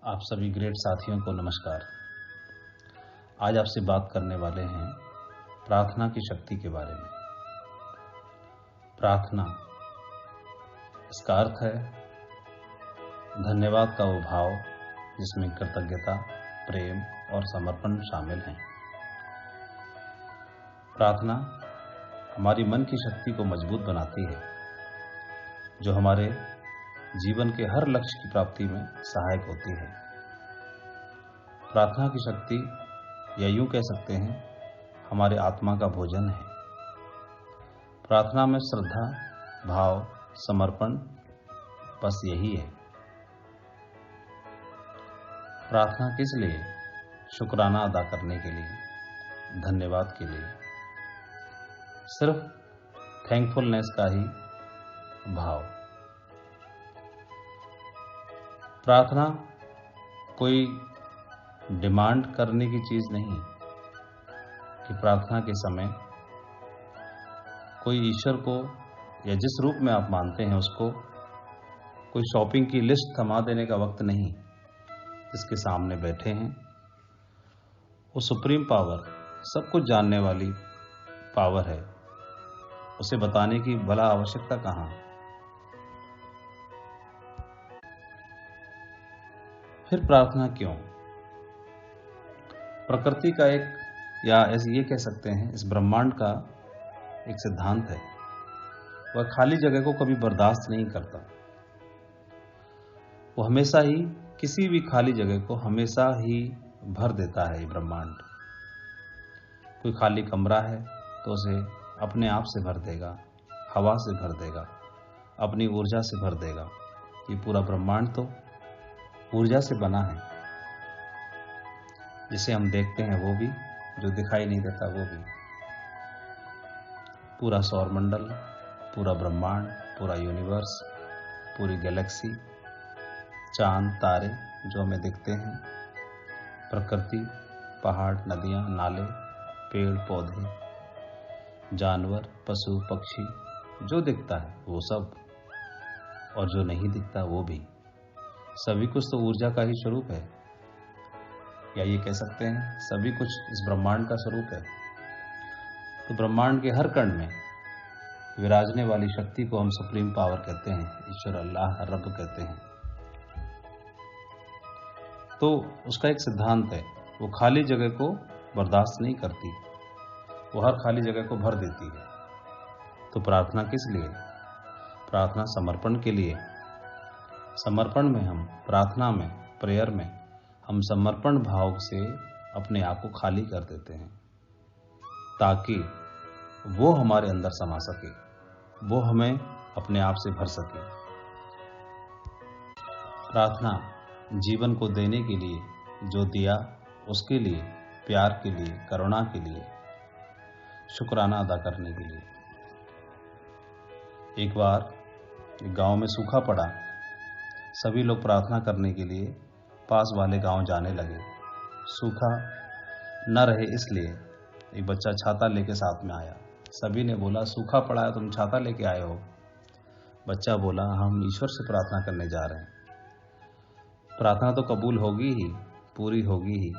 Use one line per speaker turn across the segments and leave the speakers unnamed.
आप सभी ग्रेट साथियों को नमस्कार। आज आपसे बात करने वाले हैं प्रार्थना की शक्ति के बारे में। प्रार्थना, इसका अर्थ है धन्यवाद का वो भाव जिसमें कृतज्ञता, प्रेम और समर्पण शामिल हैं। प्रार्थना हमारी मन की शक्ति को मजबूत बनाती है, जो हमारे जीवन के हर लक्ष्य की प्राप्ति में सहायक होती है। प्रार्थना की शक्ति, या यूं कह सकते हैं, हमारे आत्मा का भोजन है। प्रार्थना में श्रद्धा, भाव, समर्पण, बस यही है। प्रार्थना किस लिए? शुक्राना अदा करने के लिए, धन्यवाद के लिए, सिर्फ थैंकफुलनेस का ही भाव। प्रार्थना कोई डिमांड करने की चीज नहीं कि प्रार्थना के समय कोई ईश्वर को या जिस रूप में आप मानते हैं उसको कोई शॉपिंग की लिस्ट थमा देने का वक्त नहीं। जिसके सामने बैठे हैं वो सुप्रीम पावर, सब कुछ जानने वाली पावर है, उसे बताने की भला आवश्यकता कहाँ। फिर प्रार्थना क्यों? प्रकृति का एक, या ऐसे ये कह सकते हैं, इस ब्रह्मांड का एक सिद्धांत है। वह खाली जगह को कभी बर्दाश्त नहीं करता। वो हमेशा ही किसी भी खाली जगह को हमेशा ही भर देता है। ये ब्रह्मांड, कोई खाली कमरा है तो उसे अपने आप से भर देगा, हवा से भर देगा, अपनी ऊर्जा से भर देगा। ये पूरा ब्रह्मांड तो ऊर्जा से बना है। जिसे हम देखते हैं वो भी, जो दिखाई नहीं देता वो भी। पूरा सौरमंडल, पूरा ब्रह्मांड, पूरा यूनिवर्स, पूरी गैलेक्सी, चांद, तारे जो हमें दिखते हैं, प्रकृति, पहाड़, नदियां, नाले, पेड़ पौधे, जानवर, पशु पक्षी, जो दिखता है वो सब, और जो नहीं दिखता वो भी, सभी कुछ तो ऊर्जा का ही स्वरूप है। या ये कह सकते हैं सभी कुछ इस ब्रह्मांड का स्वरूप है। तो ब्रह्मांड के हर कण में विराजने वाली शक्ति को हम सुप्रीम पावर कहते हैं, ईश्वर, अल्लाह, रब कहते हैं। तो उसका एक सिद्धांत है, वो खाली जगह को बर्दाश्त नहीं करती, वो हर खाली जगह को भर देती है। तो प्रार्थना किस लिए? प्रार्थना समर्पण के लिए। समर्पण में हम, प्रार्थना में, प्रेयर में हम समर्पण भाव से अपने आप को खाली कर देते हैं, ताकि वो हमारे अंदर समा सके, वो हमें अपने आप से भर सके। प्रार्थना जीवन को देने के लिए, जो दिया उसके लिए, प्यार के लिए, करुणा के लिए, शुक्राना अदा करने के लिए। एक बार गांव में सूखा पड़ा। सभी लोग प्रार्थना करने के लिए पास वाले गांव जाने लगे। सूखा न रहे इसलिए एक बच्चा छाता लेके साथ में आया। सभी ने बोला, सूखा पड़ा है, तुम छाता लेके आए हो? बच्चा बोला, हम ईश्वर से प्रार्थना करने जा रहे हैं। प्रार्थना तो कबूल होगी ही, पूरी होगी ही,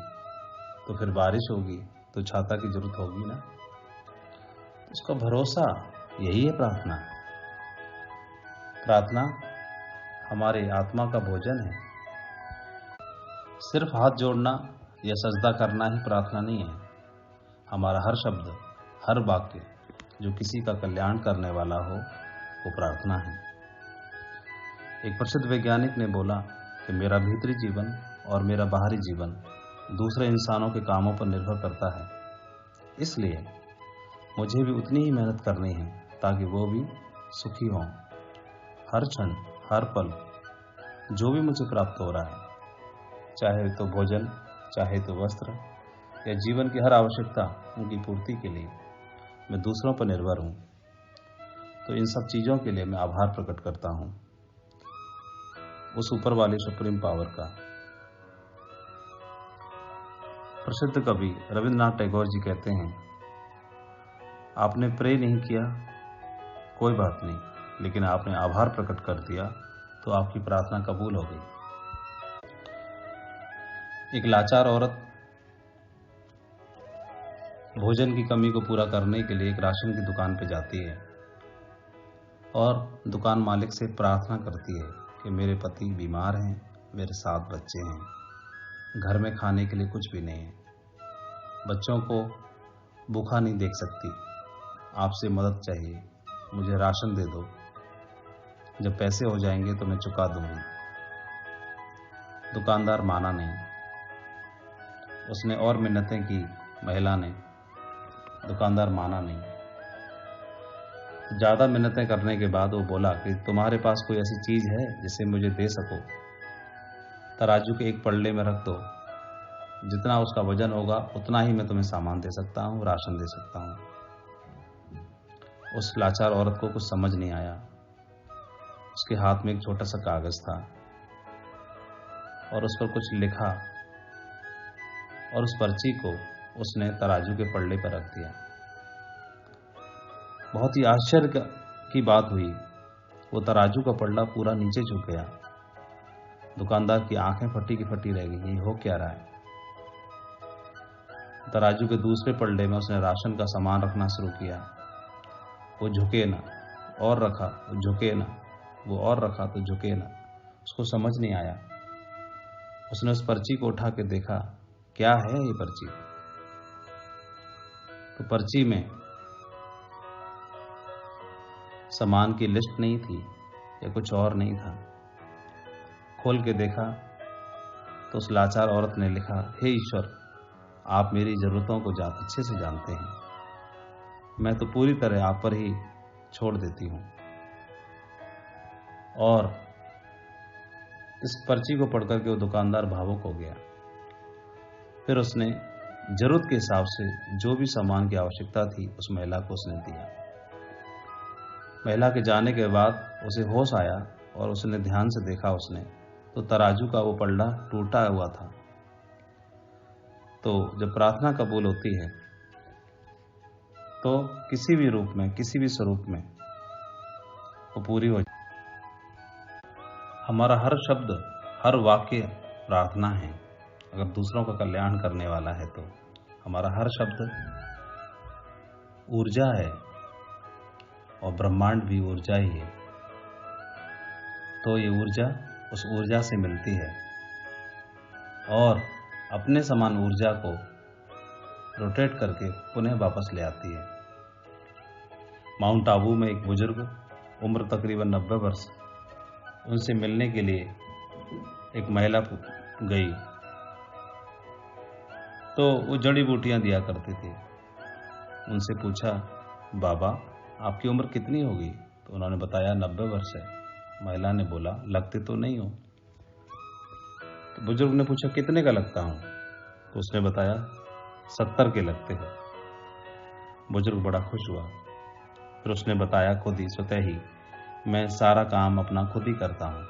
तो फिर बारिश होगी तो छाता की जरूरत होगी ना। उसका भरोसा यही है प्रार्थना। प्रार्थना हमारे आत्मा का भोजन है। सिर्फ हाथ जोड़ना या सजदा करना ही प्रार्थना नहीं है। हमारा हर शब्द, हर वाक्य जो किसी का कल्याण करने वाला हो, वो प्रार्थना है। एक प्रसिद्ध वैज्ञानिक ने बोला कि मेरा भीतरी जीवन और मेरा बाहरी जीवन दूसरे इंसानों के कामों पर निर्भर करता है, इसलिए मुझे भी उतनी ही मेहनत करनी है ताकि वो भी सुखी हों। हर क्षण, हर पल जो भी मुझे प्राप्त हो रहा है, चाहे तो भोजन, चाहे तो वस्त्र, या जीवन की हर आवश्यकता, उनकी पूर्ति के लिए मैं दूसरों पर निर्भर हूँ। तो इन सब चीज़ों के लिए मैं आभार प्रकट करता हूँ उस ऊपर वाले सुप्रीम पावर का। प्रसिद्ध कवि रविंद्रनाथ टैगोर जी कहते हैं, आपने प्रे नहीं किया कोई बात नहीं, लेकिन आपने आभार प्रकट कर दिया तो आपकी प्रार्थना कबूल हो गई। एक लाचार औरत भोजन की कमी को पूरा करने के लिए एक राशन की दुकान पर जाती है और दुकान मालिक से प्रार्थना करती है कि मेरे पति बीमार हैं, मेरे 7 बच्चे हैं, घर में खाने के लिए कुछ भी नहीं है, बच्चों को भूखा नहीं देख सकती, आपसे मदद चाहिए, मुझे राशन दे दो, जब पैसे हो जाएंगे तो मैं चुका दूंगी। दुकानदार माना नहीं, उसने और मिन्नतें की, महिला ने, दुकानदार माना नहीं। ज़्यादा मिन्नतें करने के बाद वो बोला कि तुम्हारे पास कोई ऐसी चीज़ है जिसे मुझे दे सको, तराजू के एक पल्ले में रख दो, जितना उसका वजन होगा उतना ही मैं तुम्हें सामान दे सकता हूँ, राशन दे सकता हूँ। उस लाचार औरत को कुछ समझ नहीं आया। उसके हाथ में एक छोटा सा कागज था और उस पर कुछ लिखा और उस पर्ची को उसने तराजू के पल्ले पर रख दिया। बहुत ही आश्चर्य की बात हुई, वो तराजू का पल्ला पूरा नीचे झुक गया। दुकानदार की आंखें फटी की फटी रह गई, ये हो क्या रहा है। तराजू के दूसरे पल्ले में उसने राशन का सामान रखना शुरू किया। वो झुके ना, और रखा, वो झुके ना, वो और रखा तो झुके ना। उसको समझ नहीं आया। उसने उस पर्ची को उठा के देखा, क्या है ये पर्ची। तो पर्ची में सामान की लिस्ट नहीं थी या कुछ और नहीं था। खोल के देखा तो उस लाचार औरत ने लिखा, हे ईश्वर, आप मेरी ज़रूरतों को अच्छे से जानते हैं, मैं तो पूरी तरह आप पर ही छोड़ देती हूँ। और इस पर्ची को पढ़कर के वो दुकानदार भावुक हो गया। फिर उसने जरूरत के हिसाब से जो भी सामान की आवश्यकता थी उस महिला को उसने दिया। महिला के जाने के बाद उसे होश आया और उसने ध्यान से देखा, उसने तो तराजू का वो पल्ला टूटा हुआ था। तो जब प्रार्थना कबूल होती है तो किसी भी रूप में, किसी भी स्वरूप में वो पूरी हो जाए। हमारा हर शब्द, हर वाक्य प्रार्थना है। अगर दूसरों का कल्याण करने वाला है तो हमारा हर शब्द ऊर्जा है और ब्रह्मांड भी ऊर्जा ही है। तो ये ऊर्जा उस ऊर्जा से मिलती है और अपने समान ऊर्जा को रोटेट करके पुनः वापस ले आती है। माउंट आबू में एक बुजुर्ग, उम्र तकरीबन 90 वर्ष, उनसे मिलने के लिए एक महिला गई तो वो जड़ी बूटियां दिया करते थे। उनसे पूछा, बाबा आपकी उम्र कितनी होगी? तो उन्होंने बताया 90 वर्ष है। महिला ने बोला, लगते तो नहीं हो। तो बुजुर्ग ने पूछा, कितने का लगता हूँ? तो उसने बताया 70 के लगते हो। बुजुर्ग बड़ा खुश हुआ। फिर उसने बताया खुद ही, स्वतः ही, मैं सारा काम अपना खुद ही करता हूँ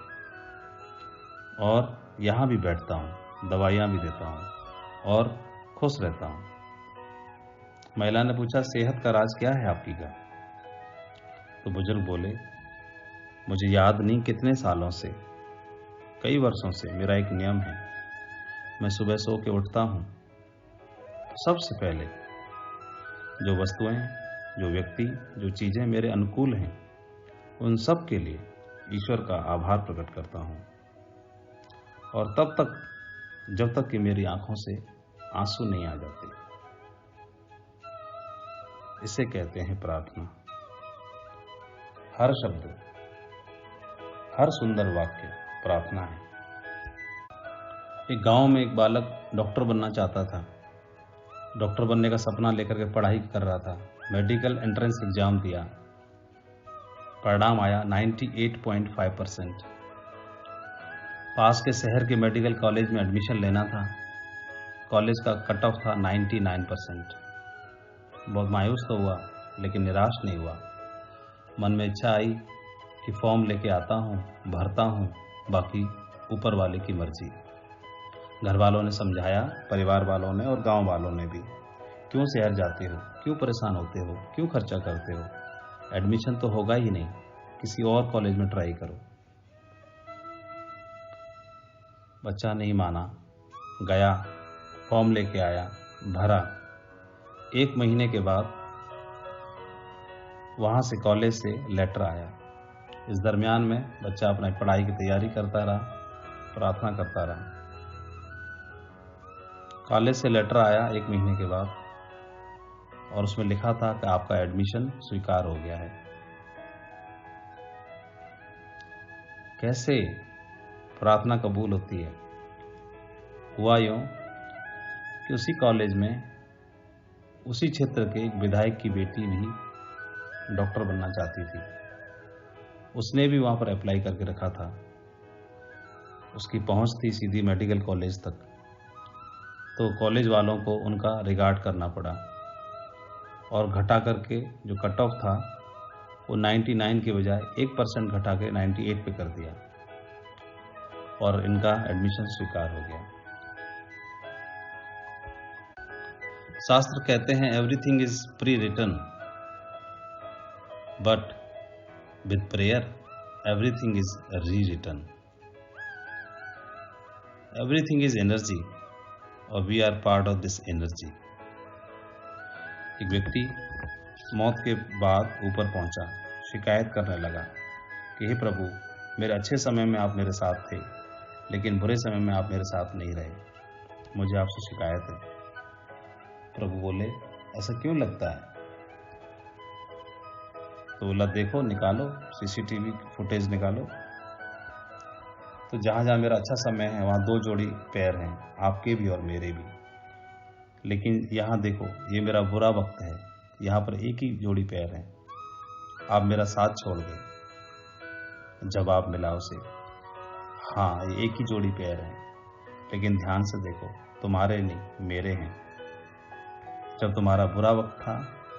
और यहाँ भी बैठता हूँ, दवाइयाँ भी देता हूँ और खुश रहता हूँ। महिला ने पूछा, सेहत का राज क्या है आपकी का? तो बुजुर्ग बोले, मुझे याद नहीं कितने सालों से, कई वर्षों से मेरा एक नियम है। मैं सुबह सो के उठता हूँ तो सबसे पहले जो वस्तुएं, जो व्यक्ति, जो चीज़ें मेरे अनुकूल हैं, उन सब के लिए ईश्वर का आभार प्रकट करता हूँ और तब तक, जब तक कि मेरी आंखों से आंसू नहीं आ जाते। इसे कहते हैं प्रार्थना। हर शब्द, हर सुंदर वाक्य प्रार्थना है। एक गांव में एक बालक डॉक्टर बनना चाहता था। डॉक्टर बनने का सपना लेकर के पढ़ाई कर रहा था। मेडिकल एंट्रेंस एग्जाम दिया, परिणाम आया 98.5%। पास के शहर के मेडिकल कॉलेज में एडमिशन लेना था। कॉलेज का कट ऑफ था 99%। बहुत मायूस तो हुआ लेकिन निराश नहीं हुआ। मन में इच्छा आई कि फॉर्म लेके आता हूँ, भरता हूँ, बाकी ऊपर वाले की मर्जी। घर वालों ने समझाया, परिवार वालों ने और गांव वालों ने भी, क्यों शहर जाते हो, क्यों परेशान होते हो, क्यों खर्चा करते हो, एडमिशन तो होगा ही नहीं, किसी और कॉलेज में ट्राई करो। बच्चा नहीं माना, गया, फॉर्म लेके आया, भरा। 1 महीने के बाद वहाँ से कॉलेज से लेटर आया। इस दरमियान में बच्चा अपनी पढ़ाई की तैयारी करता रहा, प्रार्थना करता रहा। कॉलेज से लेटर आया 1 महीने के बाद और उसमें लिखा था कि आपका एडमिशन स्वीकार हो गया है। कैसे प्रार्थना कबूल होती है? हुआ यूं कि उसी कॉलेज में उसी क्षेत्र के एक विधायक की बेटी भी डॉक्टर बनना चाहती थी। उसने भी वहाँ पर अप्लाई करके रखा था। उसकी पहुँच थी सीधी मेडिकल कॉलेज तक। तो कॉलेज वालों को उनका रिगार्ड करना पड़ा और घटा करके जो कट ऑफ था वो 99 के बजाय 1% घटा के 98 पे कर दिया और इनका एडमिशन स्वीकार हो गया। शास्त्र कहते हैं everything is pre written, but with prayer everything is re written. Everything is energy और we are part of this energy. एक व्यक्ति मौत के बाद ऊपर पहुंचा, शिकायत करने लगा कि हे प्रभु, मेरे अच्छे समय में आप मेरे साथ थे, लेकिन बुरे समय में आप मेरे साथ नहीं रहे। मुझे आपसे शिकायत है। प्रभु बोले, ऐसा क्यों लगता है? तो बोला, देखो, निकालो सीसीटीवी फुटेज निकालो। तो जहाँ जहाँ मेरा अच्छा समय है वहाँ 2 जोड़ी पैर हैं, आपके भी और मेरे भी। लेकिन यहाँ देखो, ये मेरा बुरा वक्त है, यहाँ पर एक ही जोड़ी पैर हैं, आप मेरा साथ छोड़ गए। जवाब मिला उसे, हाँ, ये एक ही जोड़ी पैर हैं, लेकिन ध्यान से देखो, तुम्हारे नहीं मेरे हैं। जब तुम्हारा बुरा वक्त था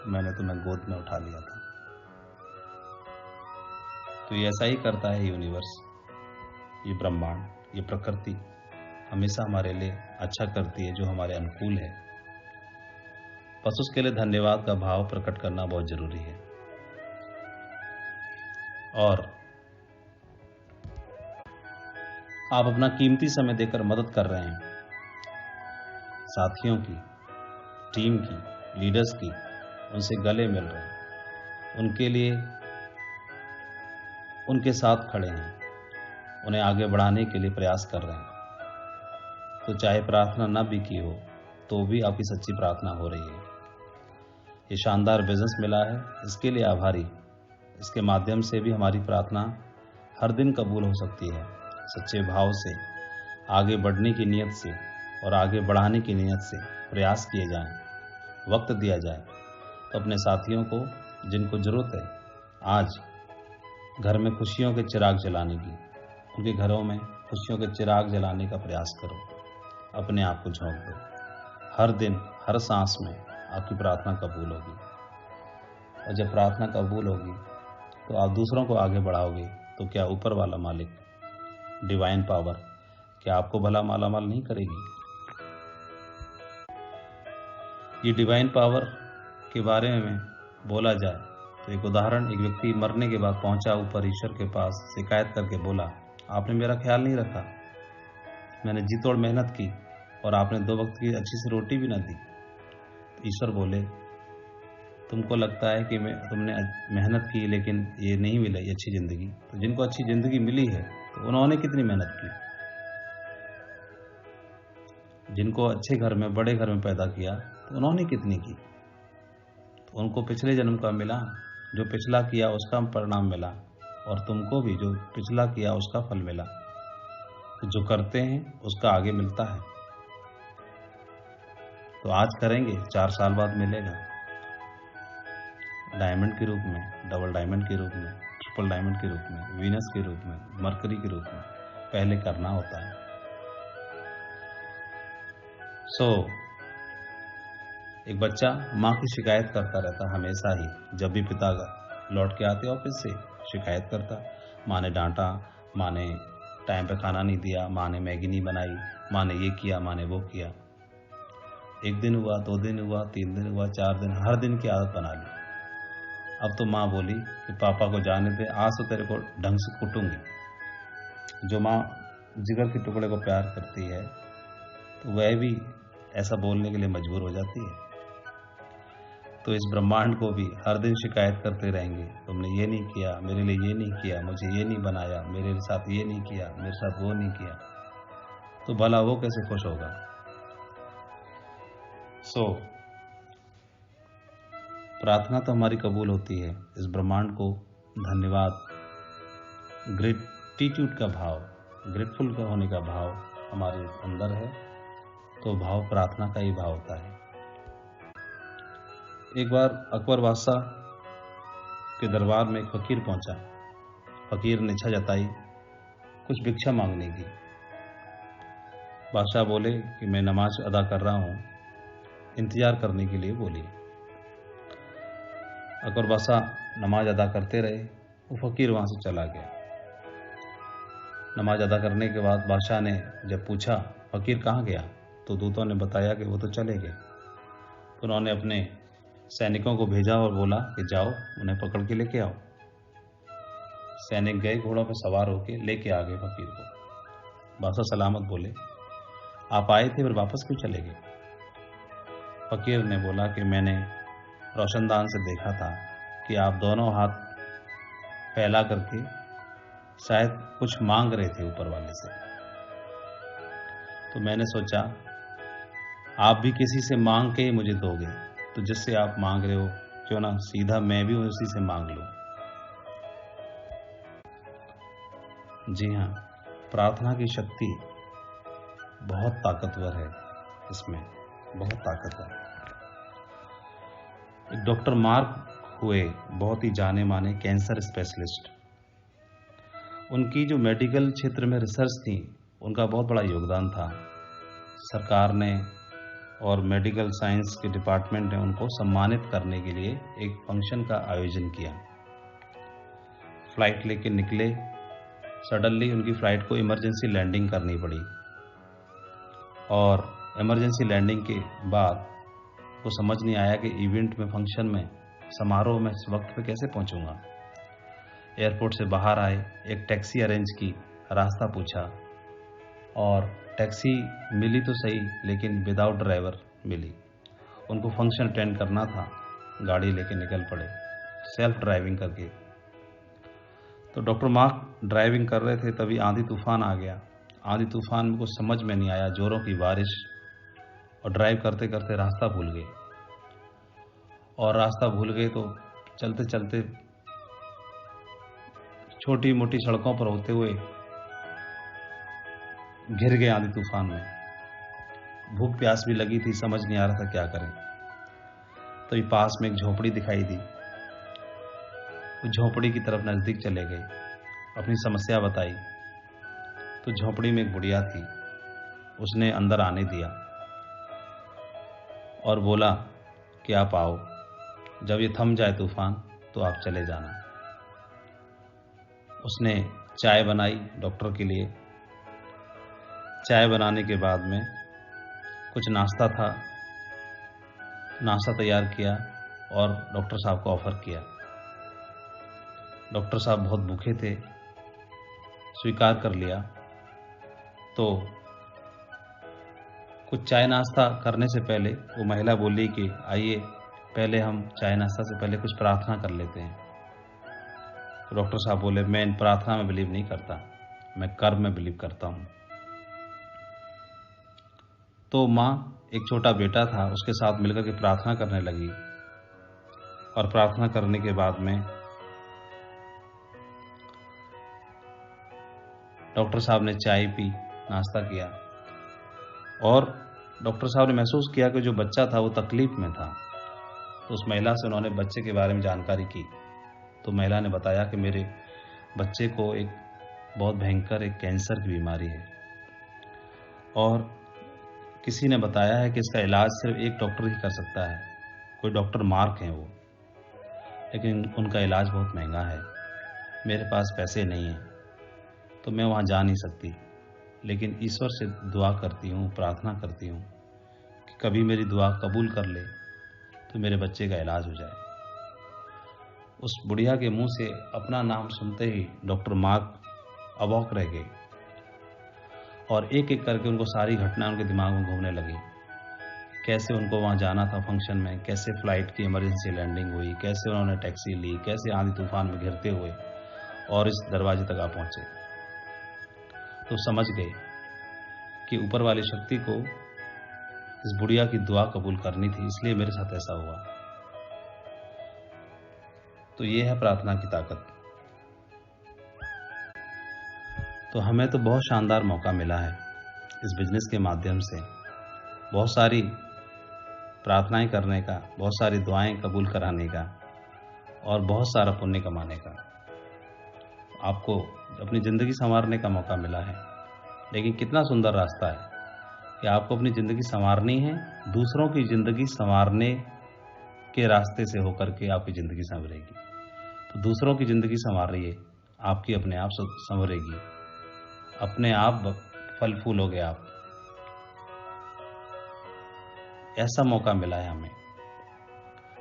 मैंने तुम्हें गोद में उठा लिया था। तो ये ऐसा ही करता है यूनिवर्स, ये ब्रह्मांड, ये प्रकृति हमेशा हमारे लिए अच्छा करती है जो हमारे अनुकूल है। बस उसके लिए धन्यवाद का भाव प्रकट करना बहुत जरूरी है। और आप अपना कीमती समय देकर मदद कर रहे हैं, साथियों की, टीम की, लीडर्स की, उनसे गले मिल रहे हैं, उनके लिए उनके साथ खड़े हैं, उन्हें आगे बढ़ाने के लिए प्रयास कर रहे हैं। तो चाहे प्रार्थना न भी की हो तो भी आपकी सच्ची प्रार्थना हो रही है। ये शानदार बिजनेस मिला है, इसके लिए आभारी। इसके माध्यम से भी हमारी प्रार्थना हर दिन कबूल हो सकती है। सच्चे भाव से, आगे बढ़ने की नीयत से और आगे बढ़ाने की नीयत से प्रयास किए जाएं, वक्त दिया जाए तो अपने साथियों को जिनको ज़रूरत है आज घर में खुशियों के चिराग जलाने की, उनके घरों में खुशियों के चिराग जलाने का प्रयास करो। अपने आप को झोंक दो। हर दिन, हर सांस में आपकी प्रार्थना कबूल होगी। और जब प्रार्थना कबूल होगी तो आप दूसरों को आगे बढ़ाओगे। तो क्या ऊपर वाला मालिक, डिवाइन पावर, क्या आपको भला मालामाल नहीं करेगी? ये डिवाइन पावर के बारे में बोला जाए तो एक उदाहरण, एक व्यक्ति मरने के बाद पहुंचा ऊपर ईश्वर के पास, शिकायत करके बोला, आपने मेरा ख्याल नहीं रखा, मैंने जी तोड़ मेहनत की और आपने 2 वक्त की अच्छी सी रोटी भी न दी। तो ईश्वर बोले, तुमको लगता है कि तुमने मेहनत की लेकिन ये नहीं मिला, ये अच्छी ज़िंदगी। तो जिनको अच्छी ज़िंदगी मिली है तो उन्होंने कितनी मेहनत की। जिनको अच्छे घर में, बड़े घर में पैदा किया तो उन्होंने कितनी की। तो उनको पिछले जन्म का मिला, जो पिछला किया उसका परिणाम मिला, और तुमको भी जो पिछला किया उसका फल मिला। तो जो करते हैं उसका आगे मिलता है। तो आज करेंगे, 4 साल बाद मिलेगा, डायमंड के रूप में, डबल डायमंड के रूप में, ट्रिपल डायमंड के रूप में, वीनस के रूप में, मरकरी के रूप में। पहले करना होता है। एक बच्चा माँ की शिकायत करता रहता हमेशा ही। जब भी पिता लौट के आते ऑफिस से, शिकायत करता, माँ ने डांटा, माँ ने टाइम पे खाना नहीं दिया, माँ ने मैगी नहीं बनाई, माँ ने ये किया, माँ ने वो किया। 1 दिन हुआ, 2 दिन हुआ, 3 दिन हुआ, 4 दिन, हर दिन की आदत बना ली। अब तो माँ बोली कि पापा को जाने दे, आज तो तेरे को ढंग से कुटूंगी। जो माँ जिगर के टुकड़े को प्यार करती है तो वह भी ऐसा बोलने के लिए मजबूर हो जाती है। तो इस ब्रह्मांड को भी हर दिन शिकायत करते रहेंगे, तुमने ये नहीं किया, मेरे लिए ये नहीं किया, मुझे ये नहीं बनाया, मेरे साथ ये नहीं किया, मेरे साथ वो नहीं किया, तो भला वो कैसे खुश होगा। प्रार्थना तो हमारी कबूल होती है। इस ब्रह्मांड को धन्यवाद, ग्रेटिट्यूड का भाव, ग्रेटफुल का होने का भाव हमारे अंदर है, तो भाव प्रार्थना का ही भाव होता है। एक बार अकबर बादशाह के दरबार में एक फकीर पहुंचा। फकीर ने इच्छा जताई कुछ भिक्षा मांगने की। बादशाह बोले कि मैं नमाज अदा कर रहा हूं, इंतजार करने के लिए बोलिए। अकबर बादशाह नमाज अदा करते रहे, वो फकीर वहां से चला गया। नमाज अदा करने के बाद बादशाह ने जब पूछा फकीर कहाँ गया, तो दूतों ने बताया कि वो तो चले गए। तो उन्होंने अपने सैनिकों को भेजा और बोला कि जाओ उन्हें पकड़ के लेके आओ। सैनिक गए, घोड़ों पर सवार होके लेके आ गए फकीर को। बादशाह सलामत बोले, आप आए थे फिर वापस क्यों चले गए। फकीर ने बोला कि मैंने रोशनदान से देखा था कि आप दोनों हाथ फैला करके शायद कुछ मांग रहे थे ऊपर वाले से, तो मैंने सोचा आप भी किसी से मांग के ही मुझे दोगे, तो जिससे आप मांग रहे हो क्यों ना सीधा मैं भी उसी से मांग लूं। जी हाँ, प्रार्थना की शक्ति बहुत ताकतवर है, इसमें बहुत ताकत है। एक डॉक्टर मार्क हुए, बहुत ही जाने माने कैंसर स्पेशलिस्ट। उनकी जो मेडिकल क्षेत्र में रिसर्च थी, उनका बहुत बड़ा योगदान था। सरकार ने और मेडिकल साइंस के डिपार्टमेंट ने उनको सम्मानित करने के लिए एक फंक्शन का आयोजन किया। फ्लाइट लेके निकले, सडनली उनकी फ्लाइट को इमरजेंसी लैंडिंग करनी पड़ी, और इमरजेंसी लैंडिंग के बाद को समझ नहीं आया कि इवेंट में, फंक्शन में, समारोह में इस वक्त पे कैसे पहुंचूंगा। एयरपोर्ट से बाहर आए, एक टैक्सी अरेंज की, रास्ता पूछा और टैक्सी मिली तो सही, लेकिन विदाउट ड्राइवर मिली। उनको फंक्शन अटेंड करना था, गाड़ी लेके निकल पड़े सेल्फ ड्राइविंग करके। तो डॉक्टर मार्क ड्राइविंग कर रहे थे, तभी आंधी तूफान आ गया। आंधी तूफान में कुछ समझ में नहीं आया, जोरों की बारिश, और ड्राइव करते करते रास्ता भूल गए। और रास्ता भूल गए तो चलते चलते छोटी मोटी सड़कों पर होते हुए घिर गए आंधी तूफान में। भूख प्यास भी लगी थी, समझ नहीं आ रहा था क्या करें। तो पास में एक झोपड़ी दिखाई दी, उस झोपड़ी की तरफ नजदीक चले गए, अपनी समस्या बताई। तो झोपड़ी में एक बुढ़िया थी, उसने अंदर आने दिया और बोला कि आप आओ, जब ये थम जाए तूफान तो आप चले जाना। उसने चाय बनाई डॉक्टर के लिए। चाय बनाने के बाद में कुछ नाश्ता था, नाश्ता तैयार किया और डॉक्टर साहब को ऑफर किया। डॉक्टर साहब बहुत भूखे थे, स्वीकार कर लिया। तो कुछ चाय नाश्ता करने से पहले वो महिला बोली कि आइए पहले हम चाय नाश्ता से पहले कुछ प्रार्थना कर लेते हैं। तो डॉक्टर साहब बोले, मैं इन प्रार्थना में बिलीव नहीं करता, मैं कर्म में बिलीव करता हूँ। तो माँ, एक छोटा बेटा था, उसके साथ मिलकर के प्रार्थना करने लगी। और प्रार्थना करने के बाद में डॉक्टर साहब ने चाय पी, नाश्ता किया, और डॉक्टर साहब ने महसूस किया कि जो बच्चा था वो तकलीफ में था। तो उस महिला से उन्होंने बच्चे के बारे में जानकारी की। तो महिला ने बताया कि मेरे बच्चे को एक बहुत भयंकर एक कैंसर की बीमारी है, और किसी ने बताया है कि इसका इलाज सिर्फ एक डॉक्टर ही कर सकता है, कोई डॉक्टर मार्क हैं वो, लेकिन उनका इलाज बहुत महंगा है, मेरे पास पैसे नहीं हैं, तो मैं वहाँ जा नहीं सकती। लेकिन ईश्वर से दुआ करती हूँ, प्रार्थना करती हूँ कि कभी मेरी दुआ कबूल कर ले तो मेरे बच्चे का इलाज हो जाए। उस बुढ़िया के मुंह से अपना नाम सुनते ही डॉक्टर मार्क अवाक रह गए, और एक एक करके उनको सारी घटनाएं उनके दिमाग में घूमने लगी। कैसे उनको वहाँ जाना था फंक्शन में, कैसे फ्लाइट की इमरजेंसी लैंडिंग हुई, कैसे उन्होंने टैक्सी ली, कैसे आंधी तूफान में घिरते हुए और इस दरवाजे तक आ पहुँचे। तो समझ गए कि ऊपर वाली शक्ति को इस बुढ़िया की दुआ कबूल करनी थी, इसलिए मेरे साथ ऐसा हुआ। तो ये है प्रार्थना की ताकत। तो हमें तो बहुत शानदार मौका मिला है इस बिजनेस के माध्यम से बहुत सारी प्रार्थनाएं करने का, बहुत सारी दुआएं कबूल कराने का और बहुत सारा पुण्य कमाने का। आपको अपनी ज़िंदगी संवारने का मौका मिला है। लेकिन कितना सुंदर रास्ता है कि आपको अपनी ज़िंदगी संवारनी है, दूसरों की ज़िंदगी संवारने के रास्ते से होकर के आपकी ज़िंदगी संवरेगी। तो दूसरों की ज़िंदगी संवारिए, आपकी अपने आप संवरेगी, अपने आप फल फूल हो गए आप। ऐसा मौका मिला है हमें।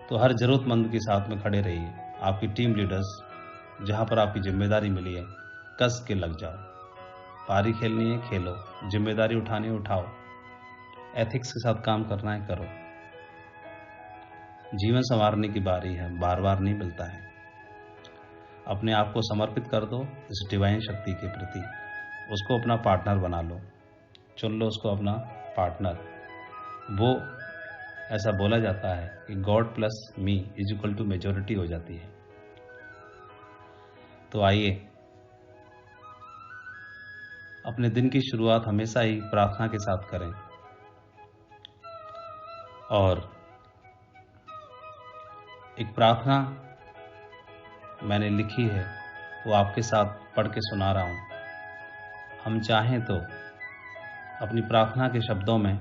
तो हर ज़रूरतमंद के साथ में खड़े रहिए। आपकी टीम लीडर्स जहाँ पर आपकी जिम्मेदारी मिली है, कस के लग जाओ। पारी खेलनी है खेलो, जिम्मेदारी उठानी है उठाओ, एथिक्स के साथ काम करना है करो। जीवन संवारने की बारी है, बार बार नहीं मिलता है। अपने आप को समर्पित कर दो इस डिवाइन शक्ति के प्रति। उसको अपना पार्टनर बना लो, चुन लो उसको अपना पार्टनर। वो ऐसा बोला जाता है कि God plus me is equal to majority हो जाती है। तो आइए अपने दिन की शुरुआत हमेशा ही प्रार्थना के साथ करें। और एक प्रार्थना मैंने लिखी है, वो आपके साथ पढ़ के सुना रहा हूँ। हम चाहें तो अपनी प्रार्थना के शब्दों में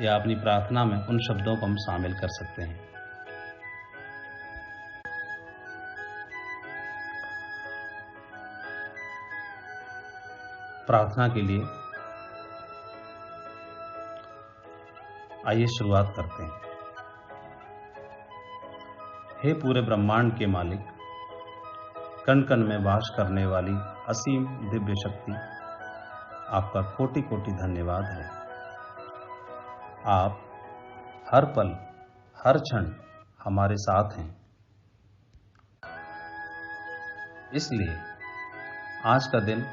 या अपनी प्रार्थना में उन शब्दों को हम शामिल कर सकते हैं। प्रार्थना के लिए आइए शुरुआत करते हैं। हे पूरे ब्रह्मांड के मालिक, कण कण में वास करने वाली असीम दिव्य शक्ति, आपका कोटि कोटि धन्यवाद है। आप हर पल हर क्षण हमारे साथ हैं। इसलिए आज का दिन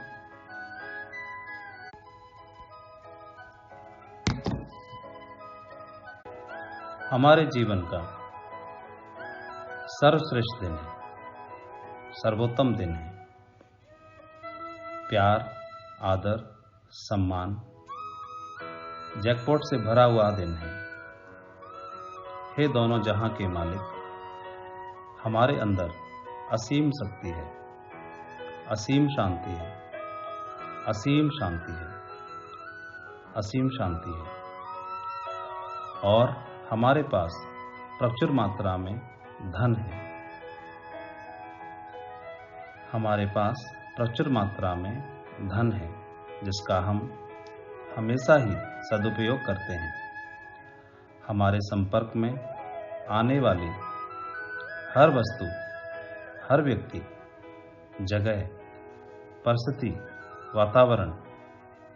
हमारे जीवन का सर्वश्रेष्ठ दिन है, सर्वोत्तम दिन है। प्यार, आदर, सम्मान, जैकपॉट से भरा हुआ दिन है। हे दोनों जहां के मालिक, हमारे अंदर असीम शक्ति है, असीम शांति है, असीम शांति है, असीम शांति है। और हमारे पास प्रचुर मात्रा में धन है। हमारे पास प्रचुर मात्रा में धन है जिसका हम हमेशा ही सदुपयोग करते हैं। हमारे संपर्क में आने वाली हर वस्तु, हर व्यक्ति, जगह, परिस्थिति, वातावरण,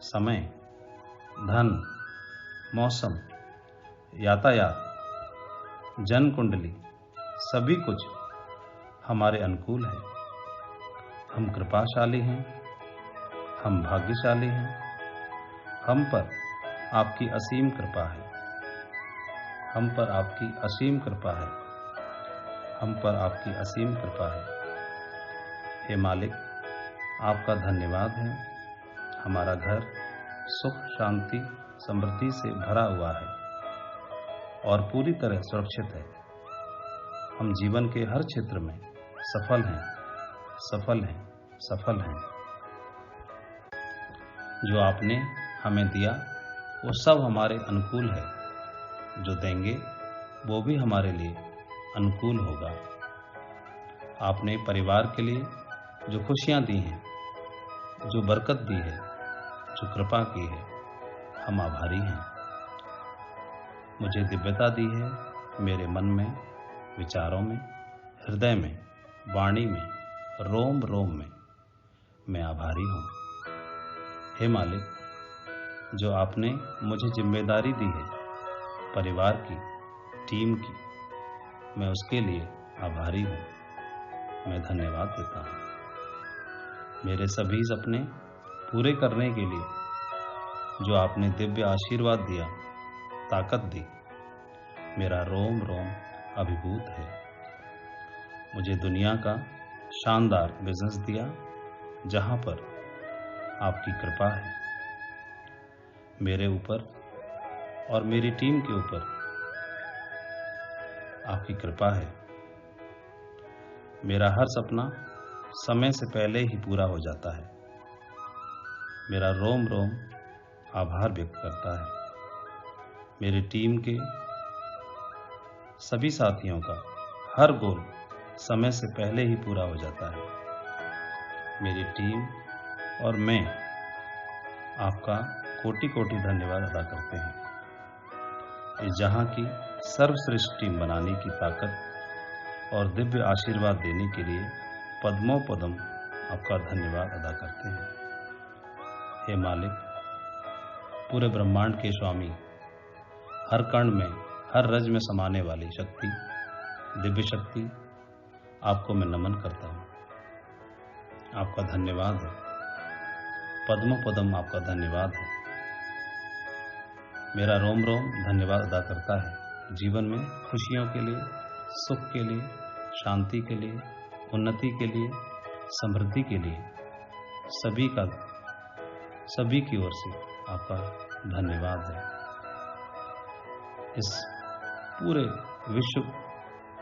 समय, धन, मौसम, यातायात, जन कुंडली, सभी कुछ हमारे अनुकूल है। हम कृपाशाली हैं, हम भाग्यशाली हैं। हम पर आपकी असीम कृपा है, हम पर आपकी असीम कृपा है, हम पर आपकी असीम कृपा है। हे मालिक, आपका धन्यवाद है। हमारा घर सुख, शांति, समृद्धि से भरा हुआ है और पूरी तरह सुरक्षित है। हम जीवन के हर क्षेत्र में सफल हैं, सफल हैं, सफल हैं। जो आपने हमें दिया वो सब हमारे अनुकूल है। जो देंगे वो भी हमारे लिए अनुकूल होगा। आपने परिवार के लिए जो खुशियां दी हैं, जो बरकत दी है, जो कृपा की है, हम आभारी हैं। मुझे दिव्यता दी है मेरे मन में, विचारों में, हृदय में, वाणी में, रोम रोम में। मैं आभारी हूँ। हे मालिक, जो आपने मुझे जिम्मेदारी दी है परिवार की, टीम की, मैं उसके लिए आभारी हूँ। मैं धन्यवाद देता हूँ। मेरे सभी सपने पूरे करने के लिए जो आपने दिव्य आशीर्वाद दिया, ताकत दी, मेरा रोम रोम अभिभूत है। मुझे दुनिया का शानदार बिजनेस दिया जहां पर आपकी कृपा है। मेरे ऊपर और मेरी टीम के ऊपर आपकी कृपा है। मेरा हर सपना समय से पहले ही पूरा हो जाता है। मेरा रोम रोम आभार व्यक्त करता है। मेरी टीम के सभी साथियों का हर गोल समय से पहले ही पूरा हो जाता है। मेरी टीम और मैं आपका कोटि कोटि धन्यवाद अदा करते हैं। इस जहां की सर्वश्रेष्ठ टीम बनाने की ताकत और दिव्य आशीर्वाद देने के लिए पद्मों पद्म आपका धन्यवाद अदा करते हैं। हे मालिक, पूरे ब्रह्मांड के स्वामी, हर कण में, हर रज में समाने वाली शक्ति, दिव्य शक्ति, आपको मैं नमन करता हूँ। आपका धन्यवाद है। पद्मों पद्म आपका धन्यवाद है। मेरा रोम रोम धन्यवाद अदा करता है जीवन में खुशियों के लिए, सुख के लिए, शांति के लिए, उन्नति के लिए, समृद्धि के लिए, सभी की ओर से आपका धन्यवाद है। इस पूरे विश्व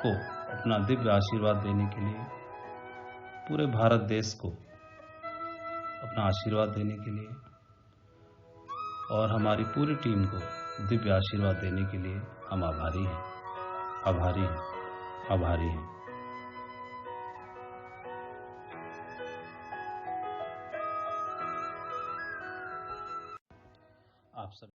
को अपना दिव्य आशीर्वाद देने के लिए, पूरे भारत देश को अपना आशीर्वाद देने के लिए और हमारी पूरी टीम को दिव्य आशीर्वाद देने के लिए हम आभारी हैं, आभारी हैं, आभारी हैं।